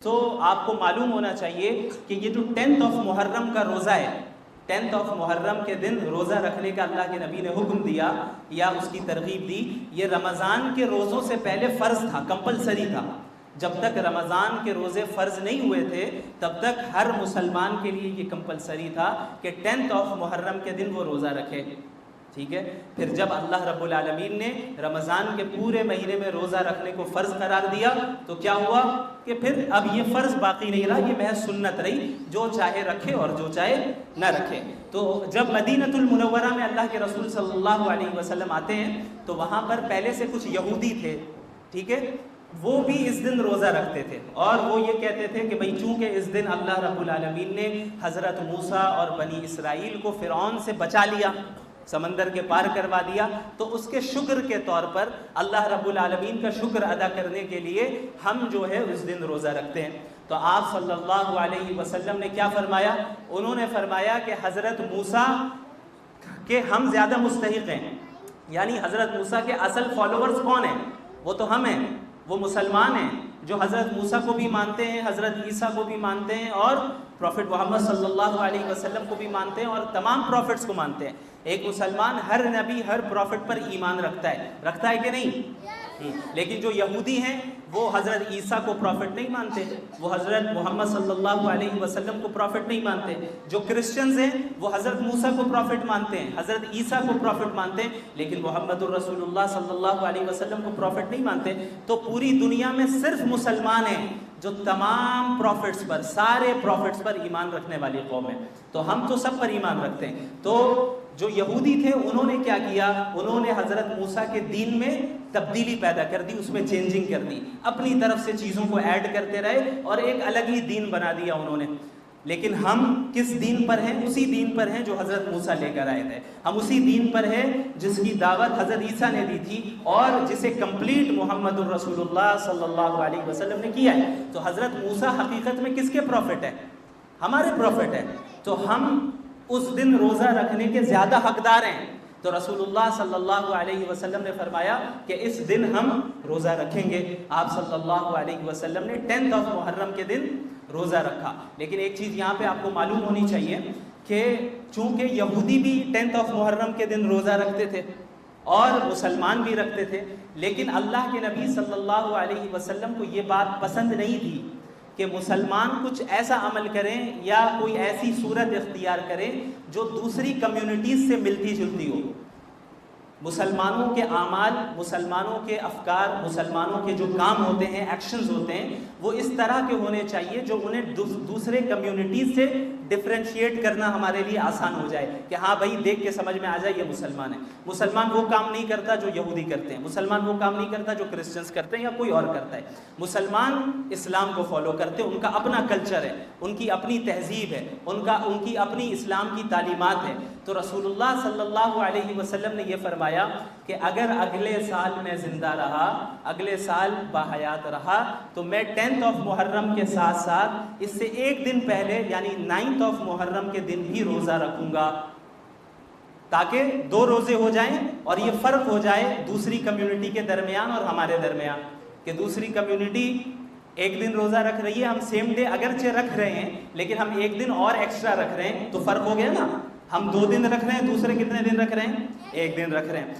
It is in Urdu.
تو آپ کو معلوم ہونا چاہیے کہ یہ جو 10 محرم کا روزہ ہے، 10 محرم کے دن روزہ رکھنے کا اللہ کے نبی نے حکم دیا یا اس کی ترغیب دی، یہ رمضان کے روزوں سے پہلے فرض تھا، کمپلسری تھا۔ جب تک رمضان کے روزے فرض نہیں ہوئے تھے تب تک ہر مسلمان کے لیے یہ کمپلسری تھا کہ 10 محرم کے دن وہ روزہ رکھے، ٹھیک ہے۔ پھر جب اللہ رب العالمین نے رمضان کے پورے مہینے میں روزہ رکھنے کو فرض قرار دیا تو کیا ہوا کہ پھر اب یہ فرض باقی نہیں رہا، یہ محض سنت رہی، جو چاہے رکھے اور جو چاہے نہ رکھے۔ تو جب مدینۃ المنورہ میں اللہ کے رسول صلی اللہ علیہ وسلم آتے ہیں تو وہاں پر پہلے سے کچھ یہودی تھے، ٹھیک ہے، وہ بھی اس دن روزہ رکھتے تھے، اور وہ یہ کہتے تھے کہ بھئی چونکہ اس دن اللہ رب العالمین نے حضرت موسیٰ اور بنی اسرائیل کو فرعون سے بچا لیا، سمندر کے پار کروا دیا، تو اس کے شکر کے طور پر اللہ رب العالمین کا شکر ادا کرنے کے لیے ہم جو ہے اس دن روزہ رکھتے ہیں۔ تو آپ صلی اللہ علیہ وسلم نے کیا فرمایا؟ انہوں نے فرمایا کہ حضرت موسیٰ کے ہم زیادہ مستحق ہیں، یعنی حضرت موسیٰ کے اصل فالوورز کون ہیں؟ وہ تو ہم ہیں، وہ مسلمان ہیں جو حضرت موسیٰ کو بھی مانتے ہیں، حضرت عیسیٰ کو بھی مانتے ہیں، اور پروفٹ محمد صلی اللہ علیہ وسلم کو بھی مانتے ہیں، اور تمام پروفٹس کو مانتے ہیں۔ ایک مسلمان ہر نبی ہر پروفٹ پر ایمان رکھتا ہے کہ نہیں؟ لیکن جو یہودی ہیں وہ حضرت عیسیٰ کو پروفٹ نہیں مانتے، وہ حضرت محمد صلی اللہ علیہ وسلم کو پروفٹ نہیں مانتے۔ جو کرسچنز ہیں وہ حضرت موسیٰ کو پروفٹ مانتے ہیں، حضرت عیسیٰ کو پروفٹ مانتے ہیں، لیکن محمد الرسول اللہ صلی اللہ علیہ وسلم کو پروفٹ نہیں مانتے۔ تو پوری دنیا میں صرف مسلمان ہیں جو تمام پروفٹس پر، سارے پروفٹس پر ایمان رکھنے والی قوم ہے، تو ہم تو سب پر ایمان رکھتے ہیں۔ تو جو یہودی تھے انہوں نے کیا کیا؟ انہوں نے حضرت موسیٰ کے دین میں تبدیلی پیدا کر دی، اس میں چینجنگ کر دی، اپنی طرف سے چیزوں کو ایڈ کرتے رہے اور ایک الگ ہی دین بنا دیا انہوں نے۔ لیکن ہم کس دین پر ہیں؟ اسی دین پر ہیں جو حضرت موسیٰ لے کر آئے تھے، ہم اسی دین پر ہیں جس کی دعوت حضرت عیسیٰ نے دی تھی اور جسے کمپلیٹ محمد الرسول اللہ صلی اللہ علیہ وسلم نے کیا ہے۔ تو حضرت موسیٰ حقیقت میں کس کے پروفٹ ہیں؟ ہمارے پروفٹ ہیں، تو ہم اس دن روزہ رکھنے کے زیادہ حقدار ہیں۔ تو رسول اللہ صلی اللہ علیہ وسلم نے فرمایا کہ اس دن ہم روزہ رکھیں گے۔ آپ صلی اللہ علیہ وسلم نے 10 محرم کے دن روزہ رکھا۔ لیکن ایک چیز یہاں پہ آپ کو معلوم ہونی چاہیے کہ چونکہ یہودی بھی 10 محرم کے دن روزہ رکھتے تھے اور مسلمان بھی رکھتے تھے، لیکن اللہ کے نبی صلی اللہ علیہ وسلم کو یہ بات پسند نہیں تھی کہ مسلمان کچھ ایسا عمل کریں یا کوئی ایسی صورت اختیار کریں جو دوسری کمیونٹیز سے ملتی جلتی ہو۔ مسلمانوں کے اعمال، مسلمانوں کے افکار، مسلمانوں کے جو کام ہوتے ہیں، ایکشنز ہوتے ہیں، وہ اس طرح کے ہونے چاہیے جو انہیں دوسرے کمیونٹیز سے ڈفرینشیٹ کرنا ہمارے لیے آسان ہو جائے کہ ہاں بھائی دیکھ کے سمجھ میں آ جائے یہ مسلمان ہے۔ مسلمان وہ کام نہیں کرتا جو یہودی کرتے ہیں، مسلمان وہ کام نہیں کرتا جو کرسچنز کرتے ہیں یا کوئی اور کرتا ہے۔ مسلمان اسلام کو فالو کرتے ہیں، ان کا اپنا کلچر ہے، ان کی اپنی تہذیب ہے، ان کی اپنی اسلام کی تعلیمات ہے۔ تو رسول اللہ صلی اللہ علیہ وسلم نے یہ فرمایا کہ اگر اگلے سال میں زندہ رہا، اگلے سال باحیات رہا، تو میں 10 محرم کے ساتھ ساتھ اس سے ایک دن پہلے یعنی 9 محرم کے دن بھی روزہ رکھوں گا، تاکہ 2 روزے ہو جائیں اور یہ فرق ہو جائے دوسری کمیونٹی کے درمیان اور ہمارے درمیان، کہ دوسری کمیونٹی ایک دن روزہ رکھ رہی ہے، ہم سیم ڈے اگرچہ رکھ رہے ہیں لیکن ہم ایک دن اور ایکسٹرا رکھ رہے ہیں، تو فرق ہو گیا نا۔ ہم 2 دن رکھ رہے ہیں، دوسرے کتنے دن رکھ رہے ہیں؟ 1 دن رکھ رہے ہیں۔